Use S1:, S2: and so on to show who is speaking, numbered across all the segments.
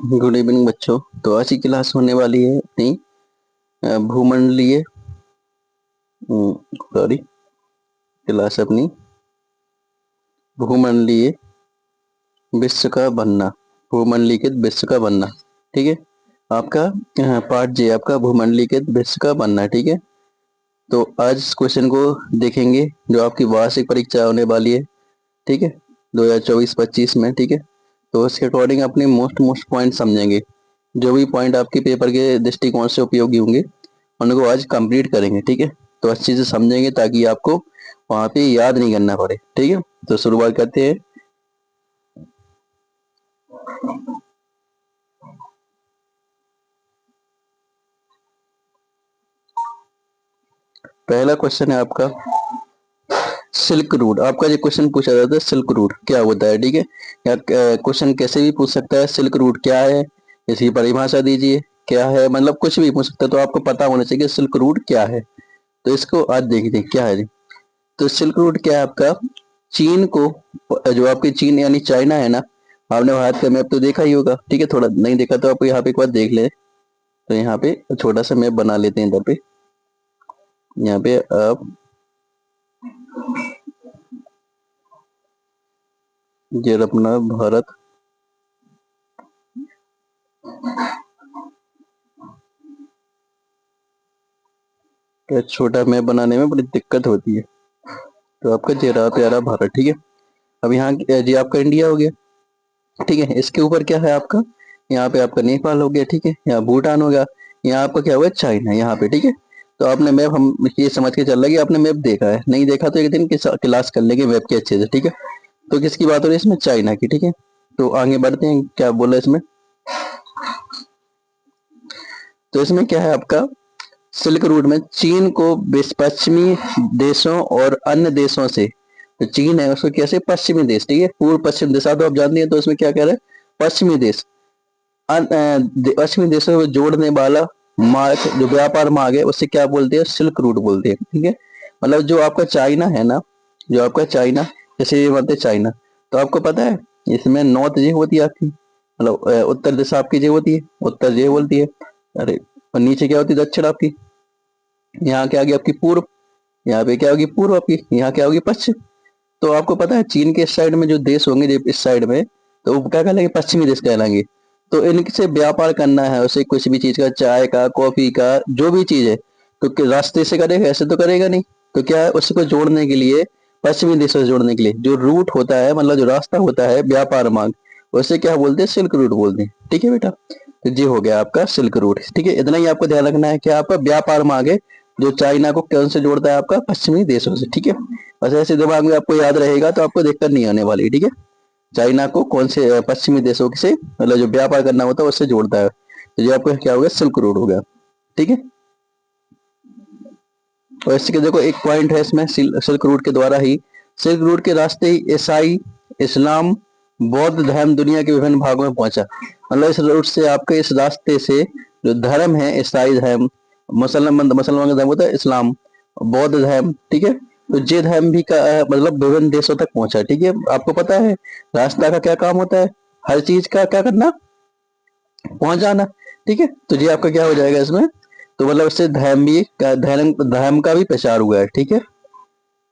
S1: Good evening बच्चों। तो आज की क्लास होने वाली है अपनी भूमंडलीय सॉरी क्लास अपनी भूमंडलीय विश्व का बनना, भूमंडलीकृत विश्व का बनना। ठीक है, आपका पार्ट जे आपका भूमंडलीकृत विश्व का बनना। ठीक है, तो आज इस क्वेश्चन को देखेंगे जो आपकी वार्षिक परीक्षा होने वाली है। ठीक है, 2024-25 में। ठीक है, तो उसके अकॉर्डिंग अपने मोस्ट पॉइंट समझेंगे। जो भी पॉइंट आपके पेपर के दृष्टिकोण से उपयोगी होंगे उनको आज कंप्लीट करेंगे। ठीक है, तो अच्छे से समझेंगे ताकि आपको वहां पे याद नहीं करना पड़े। ठीक है, तो शुरुआत करते हैं। पहला क्वेश्चन है आपका सिल्क रूट। आपका जो क्वेश्चन पूछा जाता है सिल्क रूट क्या होता है। ठीक है, या क्वेश्चन कैसे भी पूछ सकता है, सिल्क रूट क्या है इसकी परिभाषा दीजिए, क्या है, मतलब कुछ भी पूछ सकता है। तो आपको पता होना चाहिए कि सिल्क रूट क्या है। तो इसको आज देखते हैं क्या है। तो सिल्क रूट क्या है आपका, चीन को, जो आपकी चीन यानी चाइना है ना, आपने भारत का मैप तो देखा ही होगा। ठीक है, थोड़ा नहीं देखा तो आप यहाँ पे एक बार देख ले। तो यहाँ पे छोटा सा मैप बना लेते हैं इधर पे। यहाँ पे आप ये अपना भारत का छोटा मैप बनाने में बड़ी दिक्कत होती है। तो आपका ये रहा प्यारा भारत। ठीक है, अब यहाँ ये आपका इंडिया हो गया। ठीक है, इसके ऊपर क्या है आपका, यहाँ पे आपका नेपाल हो गया। ठीक है, यहाँ भूटान हो गया, यहाँ आपका क्या हुआ चाइना यहाँ पे। ठीक है, तो आपने मैप, हम ये समझ के चल रहा है कि आपने मैप देखा है, नहीं देखा तो एक दिन क्लास कर लेंगे मैप के अच्छे से। ठीक है, तो किसकी बात हो रही है इसमें, चाइना की। ठीक है, तो आगे बढ़ते हैं, क्या बोला इसमें। तो इसमें क्या है आपका, सिल्क रूट में चीन को पश्चिमी देशों और अन्य देशों से, तो चीन है उसको कैसे पश्चिमी देश, ठीक है, पूर्व पश्चिम दिशा तो आप जानते हैं। तो इसमें क्या कह रहे हैं, पश्चिमी देश, पश्चिमी देशों को जोड़ने वाला मार्ग, जो व्यापार मार्ग है उसे क्या बोलते हैं, सिल्क रूट बोलते हैं। ठीक है, मतलब जो आपका चाइना है ना, जो आपका चाइना, जैसे ये बोलते हैं चाइना, तो आपको पता है इसमें नॉर्थ जे होती है आपकी, मतलब उत्तर दिशा आपकी जे होती है, उत्तर जे बोलती है। अरे, और नीचे क्या होती है, दक्षिण आपकी। यहाँ क्या आ गई आपकी पूर्व, यहाँ पे क्या होगी पूर्व आपकी, यहाँ क्या होगी पश्चिम। तो आपको पता है चीन के इस साइड में जो देश होंगे, जो इस साइड में, तो वो क्या कहलाएंगे, पश्चिमी देश कहलाएंगे। तो इनसे व्यापार करना है उसे, कुछ भी चीज का, चाय का, कॉफी का, जो भी चीज है, तो रास्ते से करेगा, ऐसे तो करेगा नहीं। तो क्या है, उसको जोड़ने के लिए, पश्चिमी देशों से जोड़ने के लिए जो रूट होता है, मतलब जो रास्ता होता है व्यापार मार्ग, उसे क्या बोलते हैं, सिल्क रूट बोलते हैं। ठीक है बेटा, तो ये हो गया आपका सिल्क रूट। ठीक है, इतना ही आपको ध्यान रखना है कि आपका व्यापार मार्ग है जो चाइना को कौन से जोड़ता है, आपका पश्चिमी देशों से। ठीक है, बस ऐसे दिमाग में आपको याद रहेगा तो आपको दिक्कत नहीं आने वाली। ठीक है, चाइना को कौन से पश्चिमी देशों से, मतलब जो व्यापार करना होता है उससे जोड़ता है। तो ये आपको क्या हो गया, सिल्क रोड हो गया। ठीक है, और इसके देखो एक पॉइंट है इसमें, सिल्क रूट के द्वारा ही, सिल्क रूट के रास्ते ही ईसाई, इस्लाम, बौद्ध धर्म दुनिया के विभिन्न भागों में पहुंचा। मतलब इस रूट से, आपके इस रास्ते से जो धर्म है, ईसाई धर्म, मुसलमान का धर्म होता है इस्लाम, बौद्ध धर्म, ठीक है, तो ये धर्म भी का मतलब विभिन्न देशों तक पहुंचा। ठीक है, आपको पता है रास्ता का क्या काम होता है, हर चीज का क्या करना, पहुंचाना। ठीक है, तो ये आपका क्या हो जाएगा इसमें, तो मतलब इससे धर्म भी, धर्म का भी प्रचार हुआ है। ठीक है,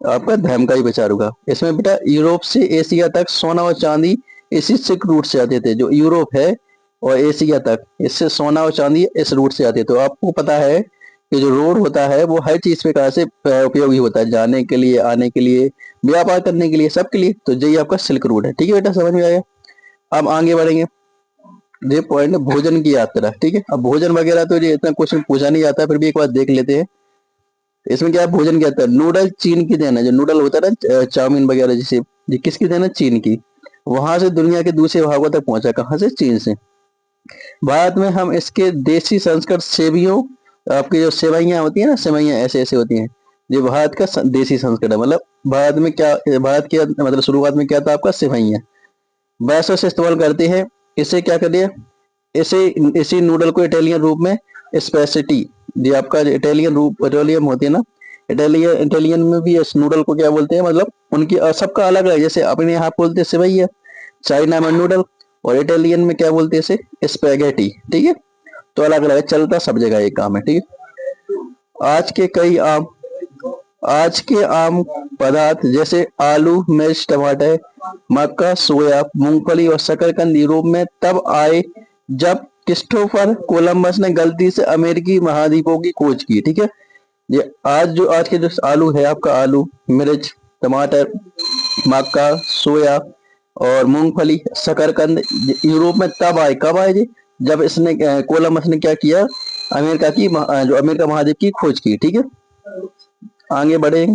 S1: आपका धर्म का ही प्रचार होगा इसमें बेटा। यूरोप से एशिया तक सोना और चांदी इसी सिल्क रूट से आते थे। जो यूरोप है और एशिया तक, इससे सोना और चांदी इस रूट से आते। तो आपको पता है कि जो रोड होता है वो हर चीज पे कहा से उपयोगी होता है, जाने के लिए, आने के लिए, व्यापार करने के लिए, सबके लिए। तो यही आपका सिल्क रूट है। ठीक है बेटा, समझ में आया। अब आगे बढ़ेंगे, ये पॉइंट है भोजन की यात्रा। ठीक है, अब भोजन वगैरह तो ये इतना क्वेश्चन पूछा नहीं जाता है, फिर भी एक बार देख लेते हैं। इसमें क्या है, भोजन क्या था, नूडल चीन की देन है। जो नूडल होता है ना, चाउमीन वगैरह, जिसे, ये किसकी देन है, चीन की। वहां से दुनिया के दूसरे भागों तक पहुंचा, कहाँ से, चीन से। भारत में हम इसके देसी संस्कृत सेवियों, आपकी जो सेवइयां होती है ना, सेवइयां ऐसे ऐसे होती हैं, ये भारत का देसी संस्कृत है। मतलब भारत में क्या, भारत के मतलब शुरुआत में क्या था आपका, सेवइयां, वैसे से इस्तेमाल करते हैं। इसे क्या कर दिया, इसे, इसी नूडल को इटालियन रूप में स्पेसिटी, जो आपका इटालियन रूप, इटालियन होती है ना, इटालियन, इटालियन में भी इस नूडल को क्या बोलते हैं, मतलब उनकी सबका अलग है। जैसे अपने यहाँ बोलते हैं सेवई है, चाइना में नूडल, और इटालियन में क्या बोलते हैं इसे, स्पेगेटी। ठीक है, तो अलग अलग चलता सब जगह ये काम है। ठीक है, आज के आम पदार्थ जैसे आलू, मिर्च, टमाटर, मक्का, सोया, मूंगफली और शकरकंद यूरोप में तब आए जब क्रिस्टोफर कोलंबस ने गलती से अमेरिकी महाद्वीपों की खोज की। ठीक है, ये आज के जो आलू है आपका, आलू, मिर्च, टमाटर, मक्का, सोया और मूंगफली, शकरकंद यूरोप में तब आए, कब आए जी, जब इसने कोलंबस ने क्या किया, अमेरिका की जो अमेरिका महाद्वीप की खोज की। ठीक है, आगे बढ़े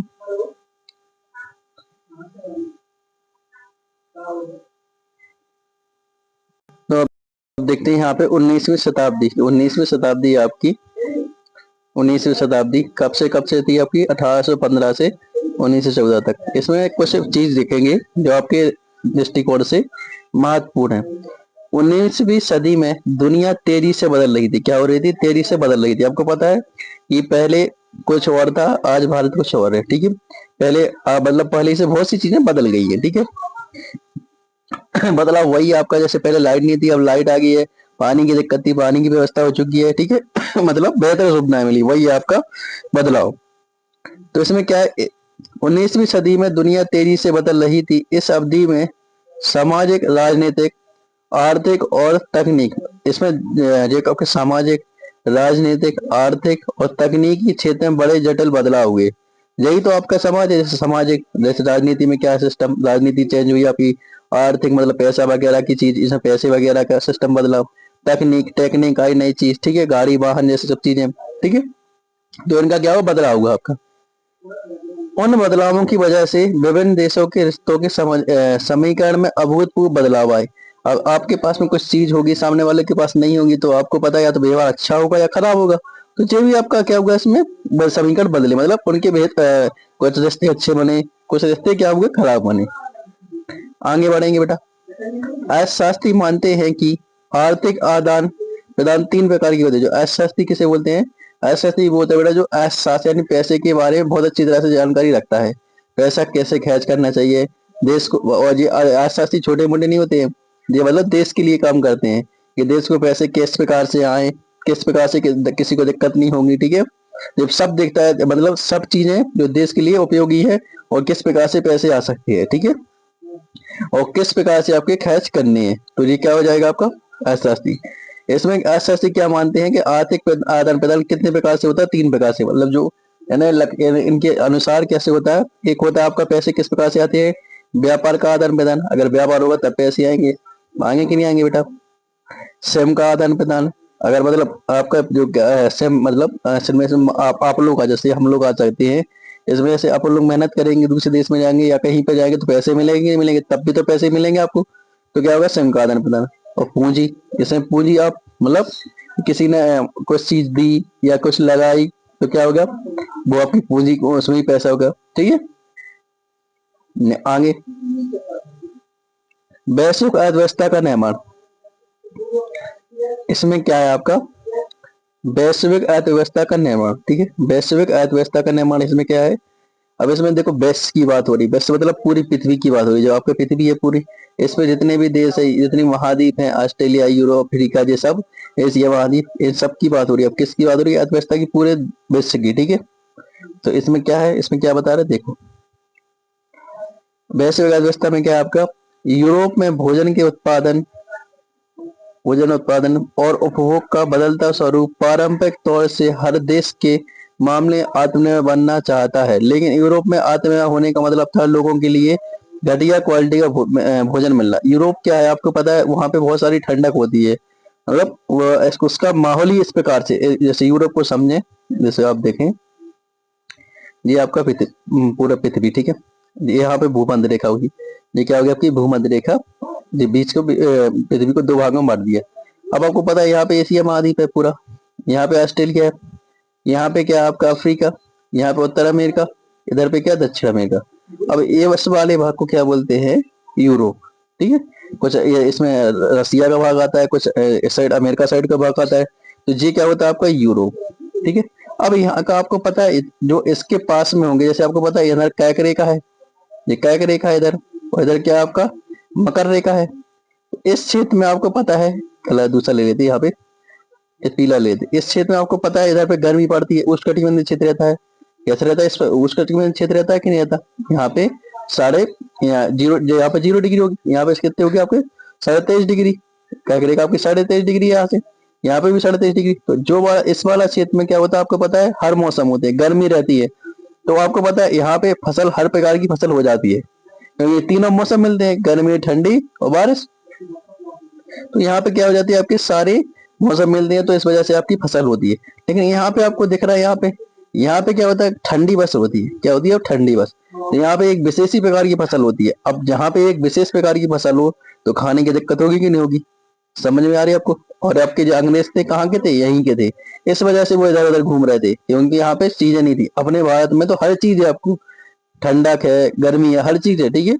S1: तो अब देखते हैं यहाँ पे 19वीं शताब्दी। 19वीं शताब्दी आपकी, 19वीं शताब्दी कब से थी आपकी, 1815 से 1914 तक। इसमें कुछ चीज देखेंगे जो आपके दृष्टिकोण से महत्वपूर्ण है। 19वीं सदी में दुनिया तेजी से बदल रही थी। क्या हो रही थी, तेजी से बदल रही थी। आपको पता है कि पहले कुछ और था, आज भारत कुछ और है। ठीक है, पहले मतलब पहले से बहुत सी चीजें बदल गई है। ठीक है, बदलाव वही आपका, जैसे पहले लाइट नहीं थी, अब लाइट आ गई है, पानी की दिक्कत थी, पानी की व्यवस्था हो चुकी है। ठीक है, मतलब बेहतर सुविधाएं मिली, वही है आपका बदलाव। तो इसमें क्या है, 19वीं सदी में दुनिया तेजी से बदल रही थी। इस अवधि में सामाजिक, राजनीतिक, आर्थिक और तकनीक, इसमें जो आपके सामाजिक, राजनीतिक, आर्थिक और तकनीकी क्षेत्र में बड़े जटिल बदलाव हुए। यही तो आपका समाज है। जैसे सामाजिक, जैसे राजनीति में क्या सिस्टम, राजनीति चेंज हुई आपकी, आर्थिक मतलब पैसा वगैरह की चीज, इसमें पैसे वगैरह का सिस्टम बदलाव, टेक्निक टेक्निक आई नई चीज। ठीक है, गाड़ी वाहन जैसे सब चीजें। ठीक है, तो इनका क्या हुआ, बदलाव हुआ आपका। उन बदलावों की वजह से विभिन्न देशों के रिश्तों के समीकरण में अभूतपूर्व बदलाव आए। अब आपके पास में कुछ चीज होगी, सामने वाले के पास नहीं होगी, तो आपको पता है या तो व्यवहार अच्छा होगा या खराब होगा। तो जो भी आपका क्या होगा, इसमें समीकरण बदले, मतलब उनके कुछ रिश्ते अच्छे बने, कुछ रिश्ते क्या हुए, खराब बने। आगे बढ़ेंगे बेटा। अर्थशास्त्री मानते हैं कि आर्थिक आदान प्रदान तीन प्रकार की होते हैं। जो अर्थशास्त्री किसे बोलते हैं, अर्थशास्त्री वो होता है बेटा जो अर्थशास्त्र यानी पैसे के बारे में बहुत अच्छी तरह से जानकारी रखता है। पैसा कैसे खर्च करना चाहिए देश को। और ये अर्थशास्त्री छोटे मोटे नहीं होते हैं, ये मतलब देश के लिए काम करते हैं कि देश को पैसे किस प्रकार से आए, किस प्रकार से किसी को दिक्कत नहीं होगी। ठीक है, जब सब देखता है, मतलब सब चीजें जो देश के लिए उपयोगी है और किस प्रकार से पैसे आ सकते हैं। ठीक है, और किस प्रकार से आपके खर्च करने हैं, तो ये क्या हो जाएगा आपका अर्थशास्त्री। इसमें अर्थशास्त्री क्या मानते हैं कि आर्थिक आदान प्रदान कितने प्रकार से होता है, तीन प्रकार से, मतलब जो है ना इनके अनुसार कैसे होता है। एक होता है आपका पैसे किस प्रकार से आते हैं, व्यापार का आदान प्रदान, अगर व्यापार होगा तब पैसे आएंगे, आएंगे कि नहीं आएंगे बेटा। श्रम का आदान प्रदान, अगर मतलब आपका जो श्रम मतलब श्रम में आप लोग का, जैसे हम लोग आ सकते हैं, इसमें से आप लोग मेहनत करेंगे, दूसरे देश में जाएंगे या कहीं पे जाएंगे तो पैसे मिलेंगे नहीं मिलेंगे, तब भी तो पैसे मिलेंगे आपको। तो क्या होगा, श्रम का आदान प्रदान। और पूंजी, इसमें पूंजी आप मतलब किसी ने कुछ चीज दी या कुछ लगाई, तो क्या होगा, वो आपकी पूंजी को, उसमें ही पैसा होगा। ठीक है, आगे वैश्विक अर्थव्यवस्था का निर्माण। इसमें क्या है आपका, वैश्विक अर्थव्यवस्था का निर्माण। ठीक है, वैश्विक अर्थव्यवस्था का निर्माण, इसमें क्या है, अब इसमें देखो वैश्व की बात हो रही, वैश्व मतलब पूरी पृथ्वी की बात हो रही, जो आपकी पृथ्वी है पूरी, इसमें जितने भी देश है, जितने महाद्वीप हैं, ऑस्ट्रेलिया, यूरोप, अफ्रीका, ये सब एशिया महाद्वीप, इन सब की बात हो रही है। अब किसकी बात हो रही है, अर्थव्यवस्था की, पूरे विश्व की। ठीक है, तो इसमें क्या है, इसमें क्या बता रहे, देखो वैश्विक अर्थव्यवस्था में क्या है आपका, यूरोप में भोजन उत्पादन और उपभोग का बदलता स्वरूप पारंपरिक तौर से हर देश के मामले आत्मनिर्भर बनना चाहता है, लेकिन यूरोप में आत्मनिर्भर होने का मतलब था लोगों के लिए घटिया क्वालिटी का भोजन मिलना। यूरोप क्या है आपको पता है, वहां पे बहुत सारी ठंडक होती है, मतलब उसका माहौल ही इस प्रकार से, जैसे यूरोप को समझे, जैसे आप देखें ये आपका पूरा पृथ्वी। ठीक है, ये यहाँ पे भूमध्य रेखा होगी, ये क्या होगी आपकी भूमध्य रेखा, ये बीच को पृथ्वी को दो भागों में बांट दिया। अब आपको पता है यहाँ पे एशिया महाद्वीप है पूरा, यहाँ पे ऑस्ट्रेलिया है, यहाँ पे क्या आपका अफ्रीका, यहाँ पे उत्तर अमेरिका, इधर पे क्या दक्षिण अमेरिका। अब ये वैसे वाले भाग को क्या बोलते हैं, यूरोप। ठीक है, कुछ इसमें रसिया का भाग आता है, कुछ इस साइड अमेरिका साइड का भाग आता है, तो ये क्या होता है आपका यूरोप। ठीक है, अब यहाँ का आपको पता है जो इसके पास में होंगे, जैसे आपको पता है इधर कर्क रेखा है, ये कर्क रेखा है इधर, और इधर क्या आपका मकर रेखा है। इस क्षेत्र में आपको पता है, कलर दूसरा ले लेते हैं यहाँ पे, ये पीला लेते। इस क्षेत्र में आपको पता है इधर पे गर्मी पड़ती है, उष्णकटिबंधीय क्षेत्र रहता है, कैसा रहता है, इस पर उष्णकटिबंधीय क्षेत्र रहता है कि नहीं रहता। यहाँ पे साढ़े यहाँ जीरो, यहाँ पे 0 डिग्री होगी, यहाँ पे कितने होगी आपके 23.5 डिग्री, क्या करेगा आपकी 23.5 डिग्री यहाँ से, यहाँ पे भी 23.5 डिग्री। तो जो वाला इस वाला क्षेत्र में क्या होता है आपको पता है, हर मौसम होते हैं, गर्मी रहती है। तो आपको पता है यहाँ पे फसल, हर प्रकार की फसल हो जाती है, क्योंकि तीनों मौसम मिलते हैं, गर्मी ठंडी और बारिश। तो यहाँ पे क्या हो जाती है, आपके सारे मौसम मिलते हैं, तो इस वजह से आपकी फसल होती है। लेकिन यहाँ पे आपको दिख रहा है, यहाँ पे क्या होता है, ठंडी बस होती है, क्या होती है ठंडी बस। तो यहाँ पे एक विशेष ही प्रकार की फसल होती है। अब जहाँ पे एक विशेष प्रकार की फसल हो तो खाने की दिक्कत होगी कि नहीं होगी, समझ में आ रही है आपको। और आपके जो अंग्रेज थे कहाँ के थे, यहीं के थे, इस वजह से वो इधर उधर घूम रहे थे, क्योंकि यहाँ पे सीजन ही थी। अपने भारत में तो हर चीज है, आपको ठंडक है, गर्मी है, हर चीज है, ठीक है।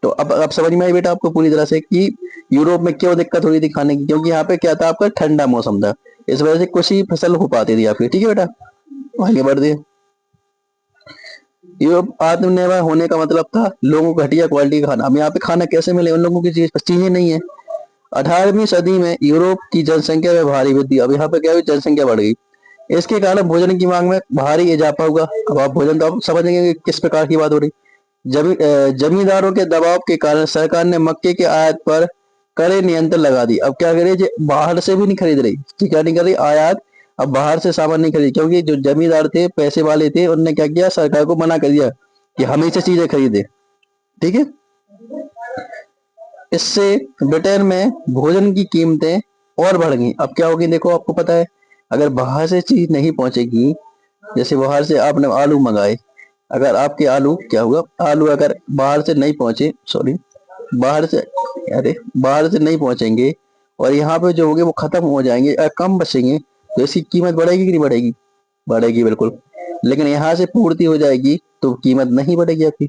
S1: तो अब समझ में आई बेटा आपको पूरी तरह से कि यूरोप में क्यों दिक्कत हो रही थी खाने की, क्योंकि यहाँ पे क्या था, आपका ठंडा मौसम था, इस वजह से कुछ ही फसल हो पाती थी आपकी, ठीक है बेटा। आगे बढ़ दिए। यूरोप आत्मनिर्भर होने का मतलब था लोगों को घटिया क्वालिटी का खाना। अब यहाँ पे खाना कैसे मिले, उन लोगों की चीजें नहीं है। 18वीं सदी में यूरोप की जनसंख्या में भारी वृद्धि, अब यहाँ पे क्या हुई, जनसंख्या बढ़ गई, इसके कारण भोजन की मांग में भारी इजाफा हुआ। अब आप भोजन तो आप समझेंगे कि किस प्रकार की बात हो रही। जमींदारों के दबाव के कारण सरकार ने मक्के के आयात पर कड़े नियंत्रण लगा दी। अब क्या करे, बाहर से भी नहीं खरीद रही, क्या नहीं कर रही, आयात। अब बाहर से सामान नहीं खरीद, क्योंकि जो जमींदार थे, पैसे वाले थे, उन्होंने क्या किया, सरकार को मना कर दिया कि हम से चीजें खरीदे, ठीक है। इससे ब्रिटेन में भोजन की कीमतें और बढ़ गई। अब क्या होगी, देखो आपको पता है, अगर बाहर से चीज नहीं पहुंचेगी, जैसे बाहर से आपने आलू मंगाए, अगर आपके आलू क्या हुआ, आलू अगर बाहर से नहीं पहुंचे, सॉरी, बाहर से, अरे बाहर से नहीं पहुंचेंगे और यहाँ पे जो होंगे वो खत्म हो जाएंगे, कम बचेंगे, तो इसकी कीमत बढ़ेगी कि नहीं बढ़ेगी, बढ़ेगी बिल्कुल। लेकिन यहाँ से पूर्ति हो जाएगी तो कीमत नहीं बढ़ेगी आपकी।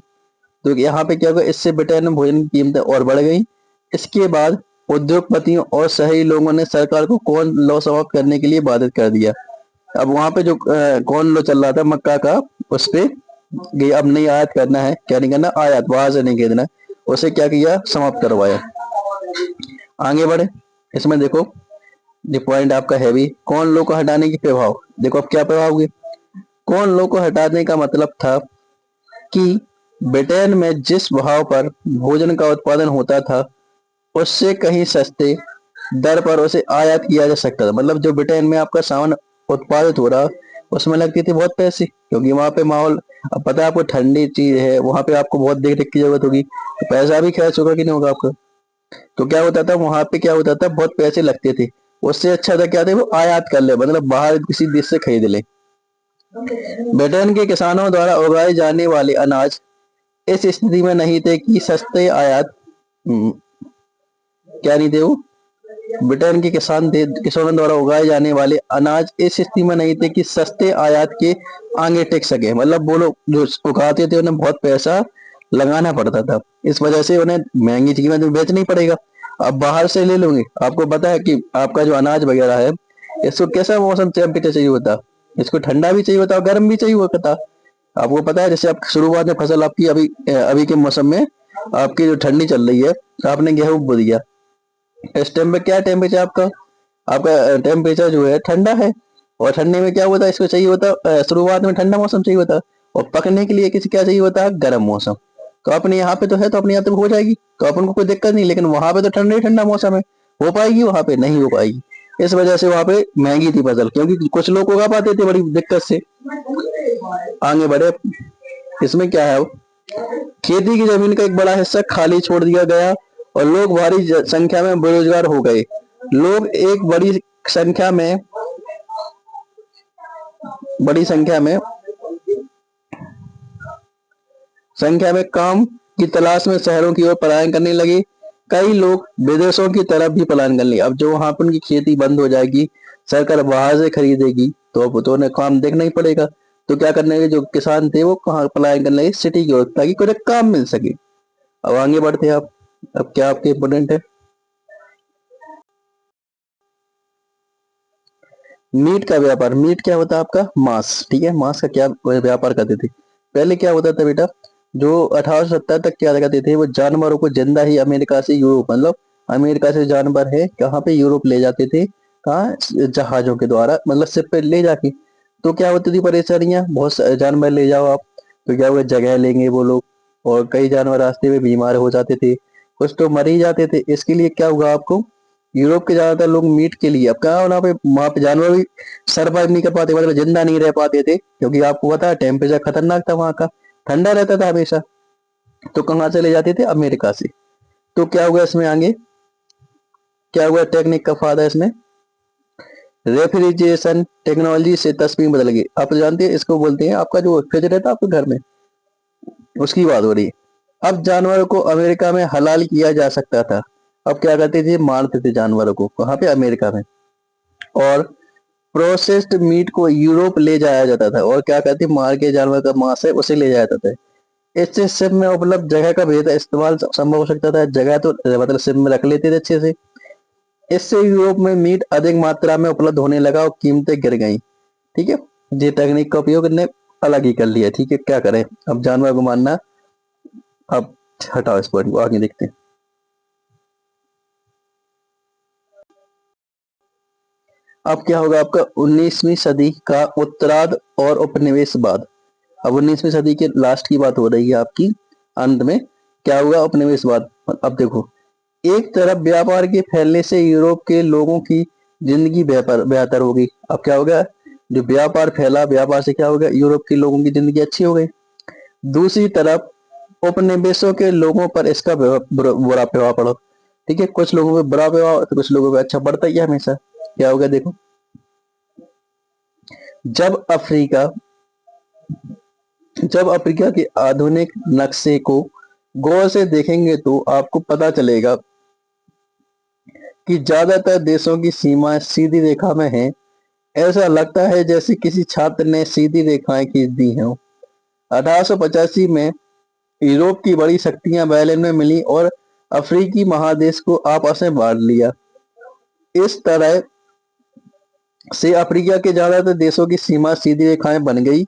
S1: तो यहाँ पे क्या होगा, इससे ब्रिटेन में भोजन की कीमतें और बढ़ गई। इसके बाद उद्योगपतियों और शहरी लोगों ने सरकार को कॉर्न लॉ समाप्त करने के लिए बाधित कर दिया। अब वहां पे जो कॉर्न लॉ चल रहा था मक्का का, उस पे अब नहीं आयात करना है, क्या नहीं करना, आयात बाहर से नहीं खरीदना, उसे क्या किया, समाप्त करवाया। आगे बढ़े, इसमें देखो जो पॉइंट आपका है भी, कॉर्न लॉ को हटाने की प्रभाव, देखो अब क्या प्रभाव हुए। कॉर्न लॉ को हटाने का मतलब था कि ब्रिटेन में जिस भाव पर भोजन का उत्पादन होता था, उससे कहीं सस्ते दर पर उसे आयात किया जा सकता था। मतलब जो ब्रिटेन में आपका सामान उत्पादित हो रहा, उसमें लगती थी बहुत पैसे, क्योंकि वहां पे माहौल, अब पता है आपको ठंडी चीज है, वहां पे आपको बहुत देख रेख की जरूरत होगी, तो पैसा भी खर्च होगा कि नहीं होगा आपका। तो क्या होता था वहां पे, क्या होता था, बहुत पैसे लगते थे। उससे अच्छा था क्या थे, वो आयात कर ले, मतलब बाहर किसी देश से खरीद ले। ब्रिटेन के किसानों द्वारा उगाए जाने वाले अनाज इस स्थिति में नहीं थे कि सस्ते आयात, क्या नहीं थे वो, ब्रिटेन के किसानों द्वारा उगाए जाने वाले अनाज इस स्थिति में नहीं थे कि सस्ते आयात के आगे टिक सके। मतलब वो लोग जो उगाते थे उन्हें बहुत पैसा लगाना पड़ता था, इस वजह से उन्हें महंगी कीमत में बेचना ही पड़ेगा। अब बाहर से ले लूंगे, आपको पता है कि आपका जो अनाज वगैरह है, इसको कैसा मौसम टेम्परेचर चाहिए होता, इसको ठंडा भी चाहिए होता और गर्म भी चाहिए होता। आपको पता है, जैसे आप शुरुआत में फसल आपकी अभी अभी के मौसम में आपकी जो ठंडी चल रही है, आपने गेहूं बो दिया, इस टाइम पे क्या टेम्परेचर आपका, आपका टेम्परेचर जो है ठंडा है, और ठंडे में क्या होता है, इसको चाहिए होता शुरुआत में ठंडा मौसम चाहिए होता, और पकने के लिए किसी क्या चाहिए होता है, गर्म मौसम। तो अपने यहाँ पे तो है, तो अपने यहाँ पे हो जाएगी, तो अपन को कोई दिक्कत नहीं। लेकिन वहां पे तो ठंडा ही ठंडा मौसम है, हो पाएगी, वहां पे नहीं हो पाएगी। इस वजह से वहां पे महंगी थी फसल, क्योंकि कुछ लोग उगा पाते थे बड़ी दिक्कत से। आगे बढ़े, इसमें क्या है, खेती की जमीन का एक बड़ा हिस्सा खाली छोड़ दिया गया और लोग भारी संख्या में बेरोजगार हो गए। लोग एक बड़ी संख्या में काम की तलाश में शहरों की ओर पलायन करने लगे। कई लोग विदेशों की तरफ भी पलायन करने लगे। अब जो वहां पर उनकी खेती बंद हो जाएगी, सरकार बाहर से खरीदेगी, तो अब तो उन्हें काम देखना ही पड़ेगा। तो क्या करने लगे, जो किसान थे वो कहाँ पलायन करने लगे, सिटी की ओर, ताकि कुछ काम मिल सके। अब आगे बढ़ते हैं आप, अब क्या आपके इम्पोर्टेंट है, मीट का व्यापार। मीट क्या होता है आपका, मांस, ठीक है, मांस का क्या व्यापार करते थे। पहले क्या होता था बेटा, जो 1870 तक क्या करते थे, वो जानवरों को जिंदा ही अमेरिका से यूरोप, मतलब अमेरिका से जानवर है कहाँ पे, यूरोप ले जाते थे, कहाँ, जहाजों के द्वारा, मतलब शिप पे ले जाके। तो क्या होती थी परेशानियां, बहुत जानवर ले जाओ आप, तो क्या हुआ, जगह लेंगे वो लोग, और कई जानवर रास्ते में बीमार हो जाते थे, कुछ तो मर ही जाते थे। इसके लिए क्या हुआ आपको, यूरोप के ज्यादातर लोग मीट के लिए, अब कहा वहाँ पे जानवर भी सरवाइव नहीं कर पाते, मतलब जिंदा नहीं रह पाते थे, क्योंकि आपको पता है टेम्परेचर खतरनाक था वहां का, ठंडा रहता था हमेशा। तो कहाँ से ले जाते थे, अमेरिका से। तो क्या हुआ इसमें आगे, क्या हुआ टेक्निक का फायदा इसमें, रेफ्रिजरेशन टेक्नोलॉजी से तस्वीर बदल गई। आप जानते हैं इसको बोलते हैं, आपका जो रेफ्रिजरेटर था आपके घर में, उसकी बात हो रही है। अब जानवरों को अमेरिका में हलाल किया जा सकता था। अब क्या करते थे, मारते थे जानवरों को, कहाँ पे, अमेरिका में। और प्रोसेस्ड मीट को यूरोप ले जाया जाता था, और क्या कहते, मार के जानवर का मांस है उसे ले जाया जाता था। इससे शिप में उपलब्ध जगह का बेहतर इस्तेमाल संभव हो सकता था, जगह तो मतलब शिप में रख लेते थे अच्छे से। इससे यूरोप में मीट अधिक मात्रा में उपलब्ध होने लगा और कीमतें गिर गई। ठीक है, ये तकनीक का उपयोग ने अलग ही कर लिया। ठीक है, क्या करें, अब जानवर को मारना, अब हटाओ इस पॉइंट को, आगे देखते हैं। अब क्या होगा आपका, 19वीं सदी का उत्तरार्ध और उपनिवेशवाद। अब 19वीं सदी के लास्ट की बात हो रही है आपकी, अंत में क्या हुआ, उपनिवेशवाद। अब देखो, एक तरफ व्यापार के फैलने से यूरोप के लोगों की जिंदगी बेहतर हो गई। अब क्या हो गया, जो व्यापार फैला, व्यापार से क्या हो गया, यूरोप के लोगों की जिंदगी अच्छी हो गई। दूसरी तरफ उपनिवेशों के लोगों पर इसका बुरा प्रभाव पड़ा। ठीक है, कुछ लोगों पे बुरा प्रभाव तो कुछ लोगों पे अच्छा पड़ता ही है हमेशा। क्या होगा देखो, जब अफ्रीका जब अफ्रीका के आधुनिक नक्शे को गौर से देखेंगे तो आपको पता चलेगा कि ज्यादातर देशों की सीमाएं सीधी रेखा में हैं। ऐसा लगता है जैसे किसी छात्र ने सीधी रेखाएं खींच दी हों। 1885 में यूरोप की बड़ी शक्तियां बर्लिन में मिली और अफ्रीकी महादेश को आपस में बांट लिया। इस तरह से अफ्रीका के ज्यादातर देशों की सीमा सीधी रेखाएं बन गई।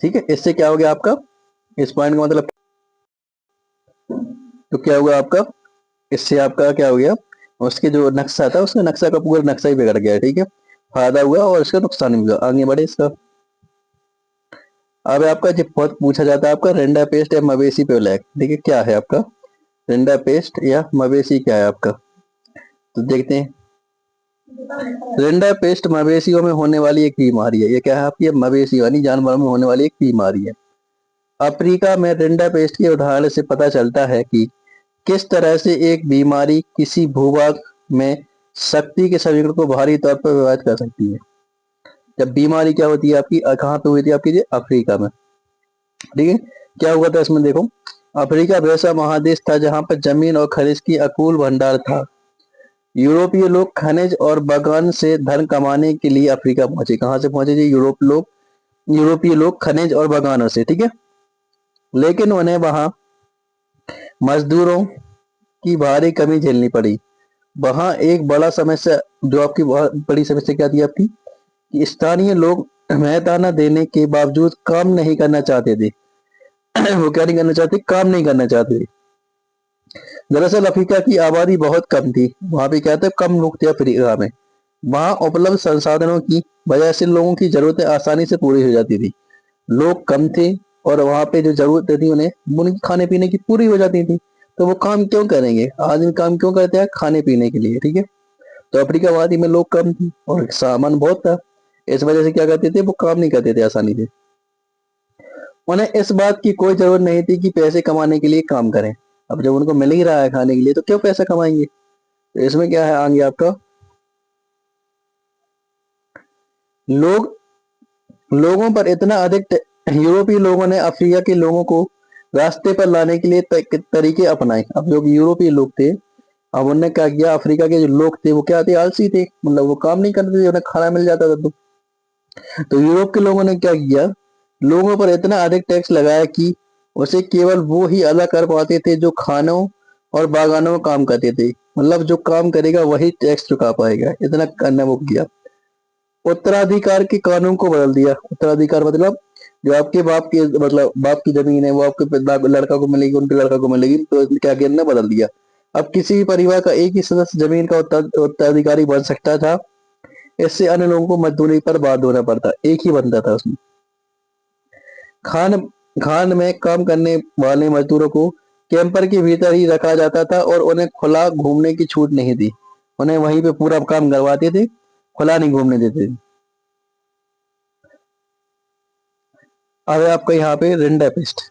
S1: ठीक है, इससे क्या हो गया आपका, इस पॉइंट का मतलब, तो क्या हुआ आपका, इससे आपका क्या हो गया, उसके जो नक्शा था, उसका नक्शा का पूरा नक्शा ही बिगड़ गया। ठीक है, फायदा हुआ और इसका नुकसान भी हुआ। आगे बढ़े इसका। अब आपका जब बहुत पूछा जाता है आपका रेंडा पेस्ट या मवेशी पे लैक। देखिए क्या है आपका, रेंडा पेस्ट या मवेशी क्या है आपका, तो देखते हैं। रेंडा पेस्ट मवेशियों में होने वाली एक बीमारी है। ये क्या है आपकी, मवेशी यानी जानवरों में होने वाली एक बीमारी है। अफ्रीका में रेंडा पेस्ट के उदाहरण से पता चलता है कि किस तरह से एक बीमारी किसी भूभाग में शक्ति के समीकरण को भारी तौर पर प्रभावित कर सकती है। जब बीमारी क्या होती है आपकी, कहाँ पे हुई थी आपकी, अफ्रीका में। ठीक है, क्या हुआ था इसमें देखो, अफ्रीका वैसा महादेश था जहां पर जमीन और खनिज की अकूल भंडार था। यूरोपीय लोग खनिज और बागान से धन कमाने के लिए अफ्रीका पहुंचे। कहां से पहुंचे जी, यूरोपीय लोग खनिज और बागानों से। ठीक है, लेकिन उन्हें वहां मजदूरों की भारी कमी झेलनी पड़ी। वहां एक बड़ा समस्या, जो आपकी बहुत बड़ी समस्या क्या थी आपकी, कि स्थानीय लोग मेहनताना देने के बावजूद काम नहीं करना चाहते थे। वो क्या नहीं करना चाहते, काम नहीं करना चाहते थे। दरअसल अफ्रीका की आबादी बहुत कम थी, वहां पे क्या था, कम लोग थे अफ्रीका में। वहां उपलब्ध संसाधनों की वजह से लोगों की जरूरतें आसानी से पूरी हो जाती थी। लोग कम थे और वहां पे जो जरूरतें थी उन्हें, उनकी खाने पीने की पूरी हो जाती थी। तो वो काम क्यों करेंगे, आदमी काम क्यों करते हैं, खाने पीने के लिए। ठीक है, तो अफ्रीका वादी में लोग कम थे और सामान बहुत था, इस वजह से क्या करते थे, वो काम नहीं करते थे आसानी से। उन्हें इस बात की कोई जरूरत नहीं थी कि पैसे कमाने के लिए काम करें। अब जब उनको मिल ही रहा है खाने के लिए तो क्यों पैसा कमाएंगे। तो इसमें क्या है आगे आपका, लोग लोगों पर इतना अधिक यूरोपीय लोगों ने अफ्रीका के लोगों को रास्ते पर लाने के लिए तरीके अपनाए। अब जो यूरोपीय लोग थे, अब उन्होंने क्या किया, अफ्रीका के जो लोग थे वो क्या थे, आलसी थे, मतलब वो काम नहीं करते थे, उन्हें खाना मिल जाता था। तो यूरोप के लोगों ने क्या किया, लोगों पर इतना अधिक टैक्स लगाया कि उसे केवल वो ही अदा कर पाते थे जो खानों और बागानों में काम करते थे। मतलब जो काम करेगा वही टैक्स चुका पाएगा, इतना करना वो किया। उत्तराधिकार के कानून को बदल दिया। उत्तराधिकार मतलब जो आपके बाप के मतलब बाप की जमीन है वो आपके लड़का को मिलेगी, उनके लड़का को मिलेगी, तो इसने क्या किया, इन्होंने बदल दिया। अब किसी भी परिवार का एक ही सदस्य जमीन का उत्तराधिकारी बन सकता था। इससे अन्य लोगों को मजदूरी पर बाध्य होना पड़ता, एक ही बनता था उसमें। खान खान में काम करने वाले मजदूरों को कैंपर के भीतर ही रखा जाता था और उन्हें खुला घूमने की छूट नहीं थी। उन्हें वहीं पे पूरा काम करवाते थे, खुला नहीं घूमने देते थे। अब है आपका यहाँ पे रिंडरपेस्ट।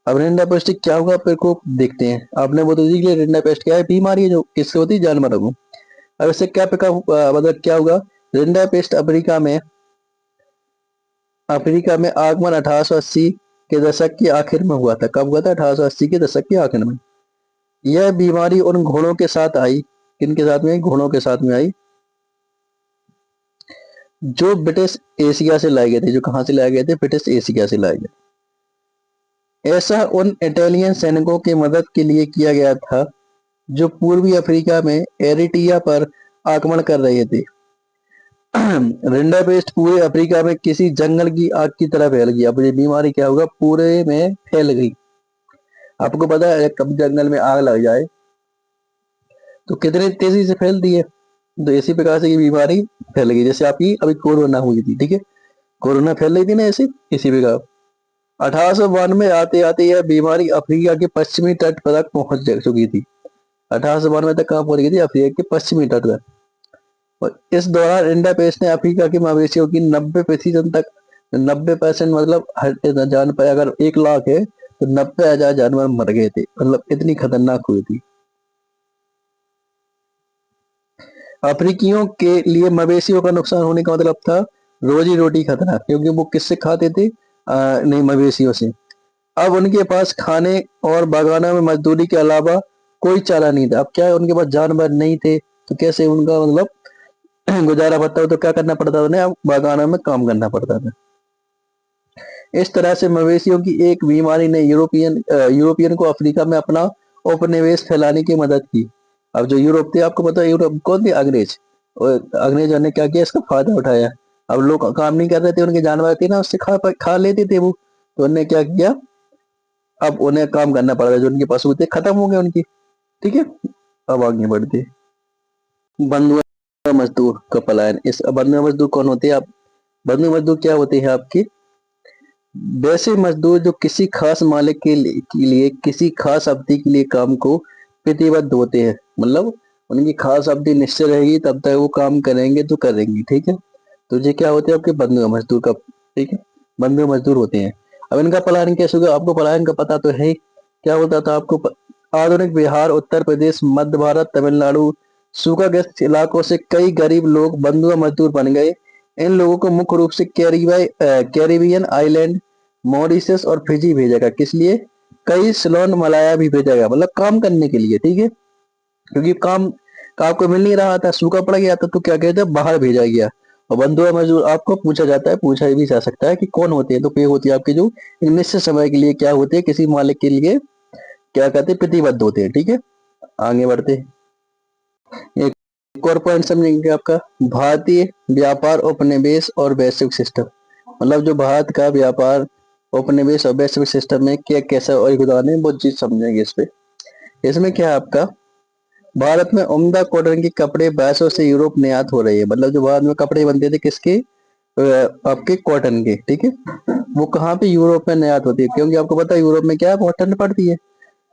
S1: अब रिंडरपेस्ट क्या होगा फिर को देखते हैं। आपने वो तो देख लिया, रिंडरपेस्ट क्या है, बीमारी है जो किससे होती है, जानवरों को। अब इससे क्या मतलब क्या होगा, रिंडरपेस्ट अफ्रीका में आगमन 1880 के दशक के आखिर में हुआ था। कब हुआ था, 1880 के दशक के आखिर में। यह बीमारी उन घोड़ों के साथ आई, किनके साथ में, घोड़ों के साथ में आई, जो ब्रिटिश एशिया से लाए गए थे। जो कहां से लाए गए थे, ब्रिटिश एशिया से लाए गए। ऐसा उन इटालियन सैनिकों की मदद के लिए किया गया था जो पूर्वी अफ्रीका में एरिटिया पर आक्रमण कर रहे थे। रिंडरपेस्ट पूरे अफ्रीका में किसी जंगल की आग की तरह फैल गई। अब ये बीमारी क्या होगा, पूरे में फैल गई। आपको पता है कब जंगल में आग लग जाए तो कितनी तेजी से फैलती है। तो इसी प्रकार से ये बीमारी फैल गई, जैसे आपकी अभी कोरोना हुई थी, ठीक है, कोरोना फैल रही थी ना ऐसे, इसी प्रकार 1892 आते आते यह बीमारी अफ्रीका के पश्चिमी तट पर तक पहुंच चुकी थी। 1892 तक कहाँ पहुंच गई थी, अफ्रीका के पश्चिमी तट पर। और इस दौरान रिंडरपेस्ट ने अफ्रीका के मवेशियों की 90% तक, 90% मतलब हर जान पाए, अगर 1 लाख है तो 90,000 जानवर मर गए थे, मतलब इतनी खतरनाक हुई थी। अफ्रीकियों के लिए मवेशियों का नुकसान होने का मतलब था रोजी रोटी खतरा, क्योंकि वो किससे खाते थे, नहीं, मवेशियों से। अब उनके पास खाने और बागानों में मजदूरी के अलावा कोई चारा नहीं था। अब क्या है, उनके पास जानवर नहीं थे तो कैसे उनका मतलब गुजारा भत्ता हो, तो क्या करना पड़ता था उन्हें, अब बागानों में काम करना पड़ता था। इस तरह से मवेशियों की एक बीमारी ने यूरोपियन को अफ्रीका में अपना उपनिवेश फैलाने की मदद की। अब जो यूरोप थे, आपको पता है यूरोप कौन थे, अंग्रेज। और अंग्रेजों ने क्या किया, इसका फायदा उठाया। अब लोग काम नहीं कर रहे थे, उनके जानवर थे ना, उससे खा लेते थे वो। तो उन्होंने क्या किया, अब उन्हें काम करना पड़ रहा है, जो उनके पशु थे खत्म हो गए उनकी, ठीक है। अब आगे बढ़ते, बंधुआ मजदूर का पलायन। इस बंधुआ मजदूर कौन होते हैं, आप बंधुआ मजदूर क्या होते हैं आपके, वैसे मजदूर जो किसी खास मालिक के लिए किसी खास अवधि के लिए काम को प्रतिबद्ध होते हैं। मतलब उनकी खास अवधि निश्चित रहेगी, तब तक वो काम करेंगे तो करेंगे, ठीक है। तो ये क्या होते हैं आपके बंधुआ मजदूर का, ठीक है, बंधुआ मजदूर होते हैं। अब इनका पलायन कैसे होगा, आपको पलायन का पता तो है ही। क्या होता था आपको, आधुनिक बिहार, उत्तर प्रदेश, मध्य भारत, तमिलनाडु, सूखाग्रस्त इलाकों से कई गरीब लोग बंधुआ मजदूर बन गए। इन लोगों को मुख्य रूप से कैरिबियन आइलैंड, मॉरिशस और फिजी भेजा गया। किस लिए, कई सिलोन मलाया भी भेजा गया, मतलब काम करने के लिए, ठीक है। क्योंकि काम को मिल नहीं रहा था, सूखा पड़ गया था, तो क्या कहते हैं, बाहर भेजा गया। और बंधुआ मजदूर आपको पूछा जाता है, पूछा भी जा सकता है कि कौन होते हैं, तो ये होती है आपके जो एक निश्चित समय के लिए क्या होते हैं, किसी मालिक के लिए क्या कहते हैं, प्रतिबद्ध होते हैं, ठीक है। आगे बढ़ते हैं। एक और पॉइंट समझेंगे आपका, भारतीय व्यापार उपनिवेश और वैश्विक सिस्टम। मतलब जो भारत का व्यापार उपनिवेश और वैश्विक सिस्टम में क्या कैसा योगदान है, वो चीज समझेंगे इस पे। इसमें क्या है आपका, भारत में उम्दा कॉटन के कपड़े वर्षों से यूरोप निर्यात हो रही है। मतलब जो भारत में कपड़े बनते थे किसके, आपके कॉटन के, ठीक है, वो कहाँ पे, यूरोप में निर्यात होती है। क्योंकि आपको पता है यूरोप में क्या है, बहुत ठंड पड़ती है।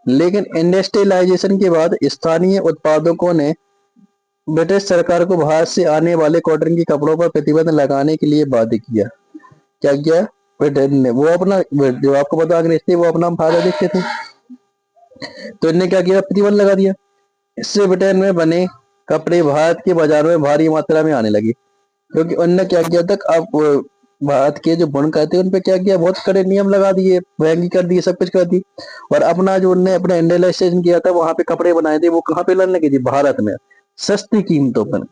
S1: लेकिन इंडस्ट्रियलाइजेशन के बाद स्थानीय उत्पादकों ने ब्रिटिश सरकार को भारत से आने वाले कॉटन के कपड़ों पर प्रतिबंध लगाने के लिए बाध्य किया। क्या किया, ब्रिटेन ने, वो अपना, जो आपको पता अंग्रेज थे वो अपना फायदा देखते थे, तो इनने क्या किया, प्रतिबंध लगा दिया। इससे ब्रिटेन में बने कपड़े भारत के बाजारों में भारी मात्रा में आने लगे। क्योंकि उनने क्या किया था, आप भारत के जो बुनकर थे उन पे क्या किया, बहुत कड़े नियम लगा दिए, महंगी कर दिए, सब कुछ कर दी। और अपना जो उनने अपना इंडस्ट्रियलाइजेशन किया था, वहां पे कपड़े बनाए थे, वो कहाँ पे लाने लगी थी, भारत में, सस्ती कीमतों पर।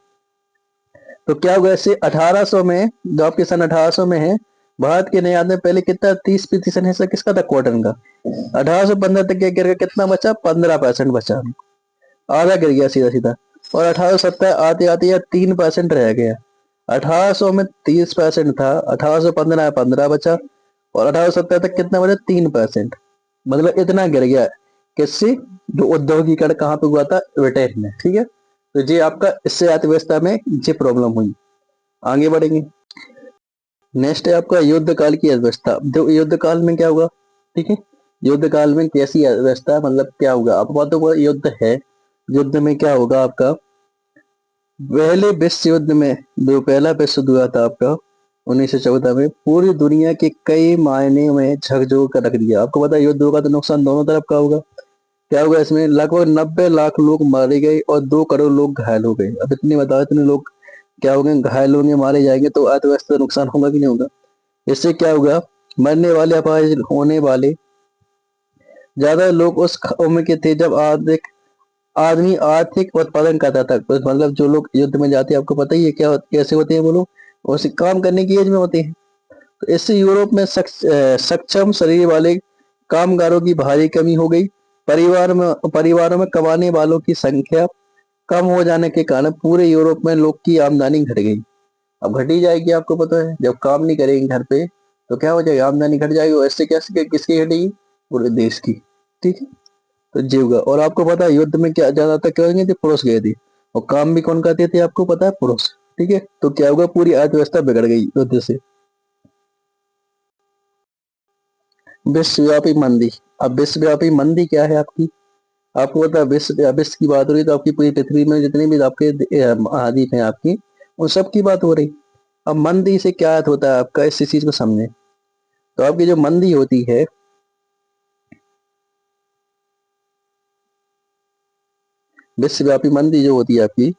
S1: तो क्या हुआ, इससे 1800 में, जो आपके सन 1800 में है, भारत के निर्यात में पहले कितना 30% हिस्सा किसका था, कॉटन का। 1815 तक क्या गिर गया, कितना बचा, 15% बचा, आधा गिर गया सीधा सीधा। और 1870 आते आते यह 3% रह गया। 1800 में 30% था, 1815 में 15 बचा, और 1870 तक कितना बचा, 3%। मतलब इतना गिर गया। किससे? जो औद्योगिकरण कहाँ पे हुआ था, ब्रिटेन में। ठीक है, तो ये आपका इससे अर्थव्यवस्था में ये प्रॉब्लम हुई। आगे बढ़ेंगे। नेक्स्ट है आपका युद्ध काल की अर्थव्यवस्था। जो युद्ध काल में क्या हुआ, ठीक है, युद्ध काल में कैसी अर्थव्यवस्था, मतलब क्या होगा, आपको पता होगा युद्ध है, युद्ध में क्या होगा आपका, पहले विश्व युद्ध में, जो पहला विश्व युद्ध हुआ था आपका 1914 में, पूरी दुनिया के कई मायने में झकझोर कर रख दिया। आपको पता है युद्ध होगा तो नुकसान दोनों तरफ का होगा। क्या होगा इसमें, लगभग 90 लाख लोग मारे गए और 2 करोड़ लोग घायल हो गए। अब इतने बताओ, इतने लोग क्या हो गए, घायल होंगे, मारे जाएंगे, तो अर्थव्यवस्था का नुकसान होगा कि नहीं होगा। इससे क्या होगा, मरने वाले, अपाहिज होने वाले ज्यादा लोग उस उम्र के थे जब आदमी आर्थिक उत्पादन करता था। तो मतलब जो लोग युद्ध में जाते हैं, आपको पता ही है क्या कैसे होते हैं वो लोग, उस काम करने की एज में होते हैं। तो इससे यूरोप में सक्षम शरीर वाले कामगारों की भारी कमी हो गई। परिवारों में कमाने वालों की संख्या कम हो जाने के कारण पूरे यूरोप में लोग की आमदनी घट गई। अब घटी जाएगी, आपको पता है, जब काम नहीं करेंगे घर पे तो क्या हो जाएगा, आमदनी घट जाएगी, और इससे कैसे किसकी घटेगी, पूरे देश की। ठीक है, तो ये होगा। और आपको पता है युद्ध में क्या ज्यादातर क्या गए थे, पुरुष गए थे, और काम भी कौन करते थे, आपको पता है, पुरुष। ठीक है, तो क्या होगा, पूरी अर्थव्यवस्था बिगड़ गई युद्ध से। विश्वव्यापी मंदी। अब विश्वव्यापी मंदी क्या है आपकी, आपको पता है, विश्व की बात हो रही है, तो आपकी पूरी पृथ्वी में जितने भी आपके महाद्वीप हैं आपकी, उन सब की बात हो रही। अब मंदी से क्या अर्थ होता है आपका, इस चीज को समझे। तो आपकी जो मंदी होती है, विश्वव्यापी मंदी जो होती है आपकी,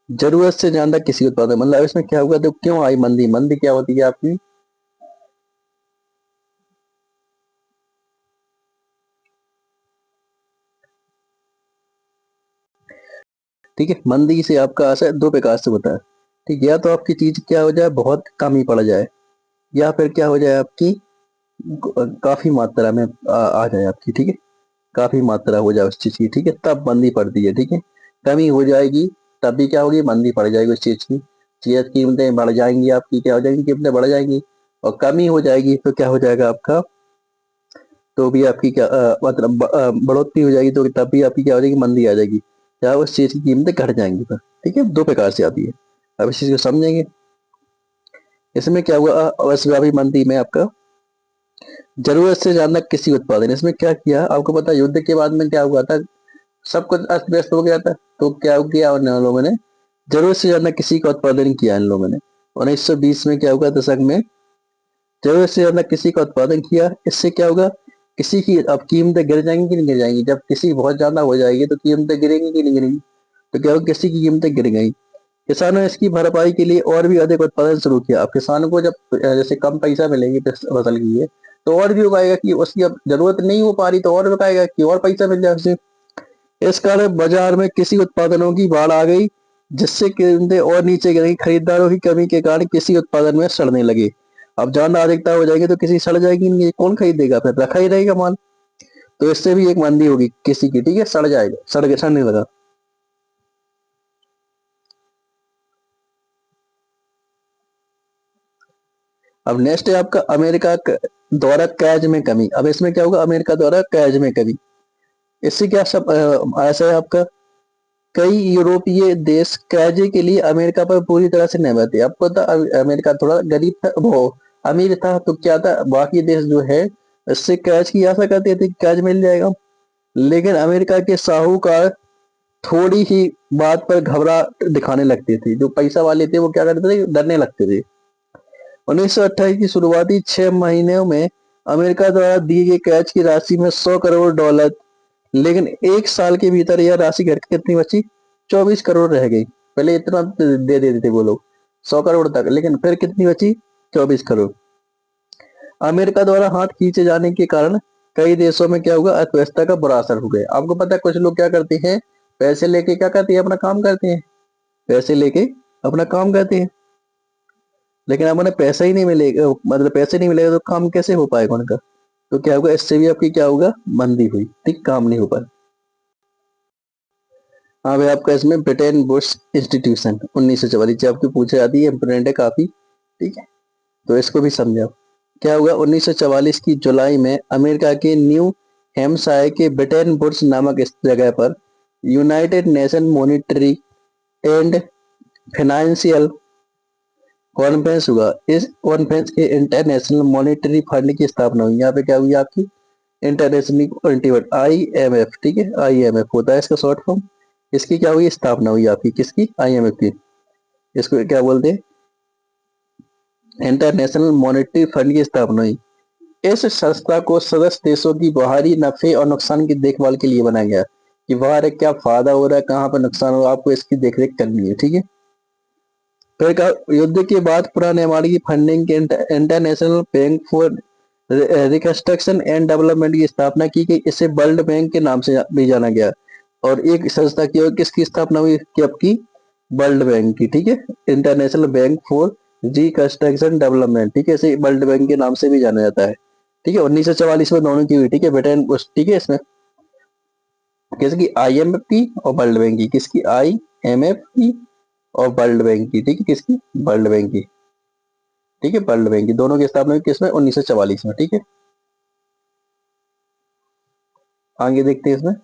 S1: जरूरत से ज्यादा किसी उत्पादन, मतलब इसमें क्या हुआ, तो क्यों आई मंदी, मंदी क्या होती है आपकी, ठीक है, मंदी से आपका असर दो प्रकार से होता है। ठीक है, या तो आपकी चीज क्या हो जाए, बहुत कम ही पड़ जाए, या फिर क्या हो जाए आपकी, काफी मात्रा में आ जाए आपकी। ठीक है, काफी मात्रा हो जाए उस चीज की, ठीक है, तब मंदी पड़ती है। ठीक है, कमी हो जाएगी तब भी क्या होगी, मंदी पड़ जाएगी उस चीज की। चीज कीमतें बढ़ जाएंगी आपकी, क्या हो जाएंगी, कीमतें बढ़ जाएंगी। और कमी हो जाएगी तो क्या हो जाएगा आपका, तो भी आपकी क्या मतलब बढ़ोतरी हो जाएगी, तो तब भी आपकी क्या हो जाएगी, मंदी आ जाएगी, या उस चीज की कीमतें घट जाएंगी फिर। ठीक है, दो प्रकार से आती है। अब इस चीज को समझेंगे। इसमें क्या हुआ, अवश्यव्यापी मंदी में आपका जरूरत से ज्यादा किसी उत्पादन, इसमें क्या किया, आपको पता है युद्ध के बाद में क्या हुआ था, सब कुछ अस्त व्यस्त हो गया था। तो क्या किया उन लोगों ने, जरूरत से ज्यादा किसी का उत्पादन किया इन लोगों ने। 1920 में क्या हुआ, दशक में जरूरत से ज्यादा किसी का उत्पादन किया। इससे क्या होगा, किसी की अब कीमतें गिर जाएंगी कि नहीं गिर जाएंगी, जब किसी बहुत ज्यादा हो जाएगी तो कीमतें गिरेंगी कि नहीं गिरेंगी। तो क्या होगा, किसी की कीमतें गिर गई। किसानों ने इसकी भरपाई के लिए और भी अधिक उत्पादन शुरू किया। अब किसानों को जब जैसे कम पैसा मिलेगी फसल के लिए, तो और भी उगाएगा, कि उसकी अब जरूरत नहीं हो पा रही तो और उगाएगा कि और पैसा मिल जाए उसे। इस कारण बाजार में कृषि उत्पादनों की बाढ़ आ गई, जिससे कीमतें और नीचे गिरी। खरीदारों की कमी के कारण कृषि उत्पादन में सड़ने लगे। अब ज्यादा अधिकता हो जाएगी तो किसी सड़ जाएगी नहीं, कौन खरीदेगा, फिर रखा ही रहेगा माल। तो इससे भी एक मंदी होगी किसी की, ठीक है, सड़ जाएगा, सड़ने लगा। अब नेक्स्ट है आपका अमेरिका द्वारा कर्ज में कमी। अब इसमें क्या होगा, अमेरिका द्वारा कर्ज में कमी। इससे क्या सब ऐसा है आपका, कई यूरोपीय देश कर्जे के लिए अमेरिका पर पूरी तरह से निर्भर थे। आपको पता अमेरिका थोड़ा गरीब था, वो अमीर था, तो क्या था, बाकी देश जो है इससे कर्ज की आशा करते थे कि कर्ज मिल जाएगा। लेकिन अमेरिका के साहूकार थोड़ी ही बात पर घबरा दिखाने लगते थे। जो पैसा वाले थे वो क्या करते थे, डरने लगते थे। 1928 की शुरुआती 6 महीनों में अमेरिका द्वारा दी गई कर्ज की राशि में $100 करोड़, लेकिन एक साल के भीतर यह राशि घट के कितनी बची, 24 करोड़ रह गई। पहले इतना दे देते थे वो लोग, 100 करोड़ तक, लेकिन फिर कितनी बची, 24 करोड़। अमेरिका द्वारा हाथ खींचे जाने के कारण कई देशों में क्या हुआ, अर्थव्यवस्था का बुरा असर हो गया। आपको पता है कुछ लोग क्या करते हैं, पैसे लेके क्या करते हैं, अपना काम करते हैं, पैसे लेके अपना काम करते हैं। लेकिन अब उन्हें पैसा ही नहीं मिलेगा, मतलब पैसे नहीं मिलेगा तो काम कैसे हो पाएगा उनका। तो क्या होगा, इससे भी आपकी क्या होगा, मंदी हुई, ठीक, काम नहीं हो पाए। हाँ भाई, आपका इसमें ब्रिटेन बुश इंस्टीट्यूशन 1944 आपकी पूछी जाती है, इंपोर्टेंट है काफी, ठीक है, तो इसको भी समझो। क्या हुआ 1944 की जुलाई में अमेरिका के न्यू हैम्पशायर के ब्रिटेन बुश नामक इस जगह पर United nation monetary and financial conference हुआ। इस कॉन्फ्रेंस के इंटरनेशनल मॉनिटरी फंड की स्थापना हुई। यहाँ पे क्या हुई आपकी इंटरनेशनल मॉनिटरी फंड IMF, ठीक है, IMF होता है इसका शॉर्ट फॉर्म। इसकी क्या हुई स्थापना हुई आपकी, किसकी, IMF की। इसको क्या बोलते हैं, इंटरनेशनल मॉनिटरी फंड की स्थापना हुई। इस संस्था को सदस्य देशों की बाहरी नफे और नुकसान की देखभाल के लिए बनाया गया कि बाहर क्या फायदा हो रहा है, कहाँ पर नुकसान हो रहा है, आपको इसकी देखरेख करनी है, ठीक है। फिर कहा युद्ध के बाद पुनर्निर्माण की फंडिंग के international bank for reconstruction and development की स्थापना की गई। इसे वर्ल्ड बैंक के नाम से भी जाना गया। और एक संस्था की और किसकी स्थापना हुई कि आपकी वर्ल्ड बैंक की, ठीक है, international bank for reconstruction development, ठीक है, इसे वर्ल्ड बैंक के नाम से भी जाना जाता है, ठीक है। 1944 में दोनों की हुई, ठीक है, ब्रिटेन, ठीक है, इसमें किसकी, IMF की और वर्ल्ड बैंक की, किसकी, IMF की और वर्ल्ड बैंक की, ठीक है, किसकी, वर्ल्ड बैंक की, ठीक है, वर्ल्ड बैंक की, दोनों की स्थापना हुई किसमें, 1944 में, ठीक है। आगे देखते हैं इसमें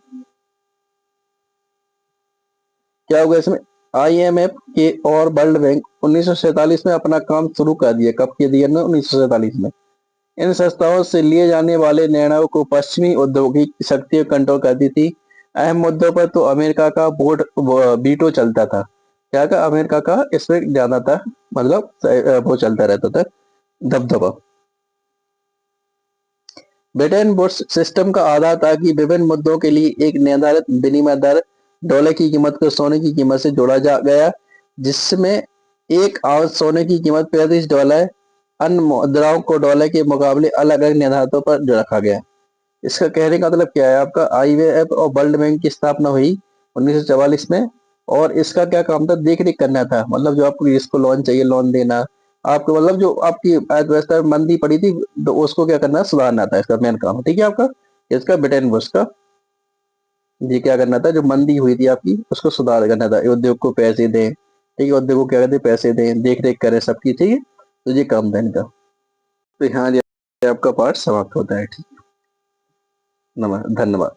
S1: क्या होगा। इसमें IMF के और वर्ल्ड बैंक 1947 में अपना काम शुरू कर दिया। कब के दिया ना, 1947 में। इन संस्थाओं से लिए जाने वाले निर्णयों को पश्चिमी औद्योगिक शक्तियां कंट्रोल करती थी। अहम मुद्दों पर तो अमेरिका का वोट वीटो चलता था। क्या का, अमेरिका का इसमें ज्यादा था, मतलब वो चलता रहता था, दबदबा। ब्रिटेन वुड्स सिस्टम का आधार था कि विभिन्न मुद्दों के लिए एक निर्धारित विनिमय दर डॉलर की कीमत को सोने की कीमत से जोड़ा जा गया, जिसमें एक आउंस सोने की कीमत $35, अन्य मुद्राओं को डॉलर के मुकाबले अलग अलग निर्धारितों पर रखा गया। इसका कहने का मतलब क्या है, आपका IMF और वर्ल्ड बैंक की स्थापना हुई 1944 में। और इसका क्या काम था, देख रेख करना था, मतलब जो आपको जिसको लोन चाहिए लोन देना, आपको मतलब जो आपकी अर्थव्यवस्था में मंदी पड़ी थी तो उसको क्या करना, सुधारना था, इसका मेन काम, ठीक है, आपका इसका ब्रिटेन बुश का ये क्या करना था, जो मंदी हुई थी आपकी उसको सुधार करना था, उद्योग को पैसे दें, ठीक है, उद्योग को क्या करते पैसे दें, देख रेख करें सबकी, ठीक है, तो ये काम था इनका। तो यहाँ ये आपका पार्ट समाप्त होता है, ठीक, धन्यवाद।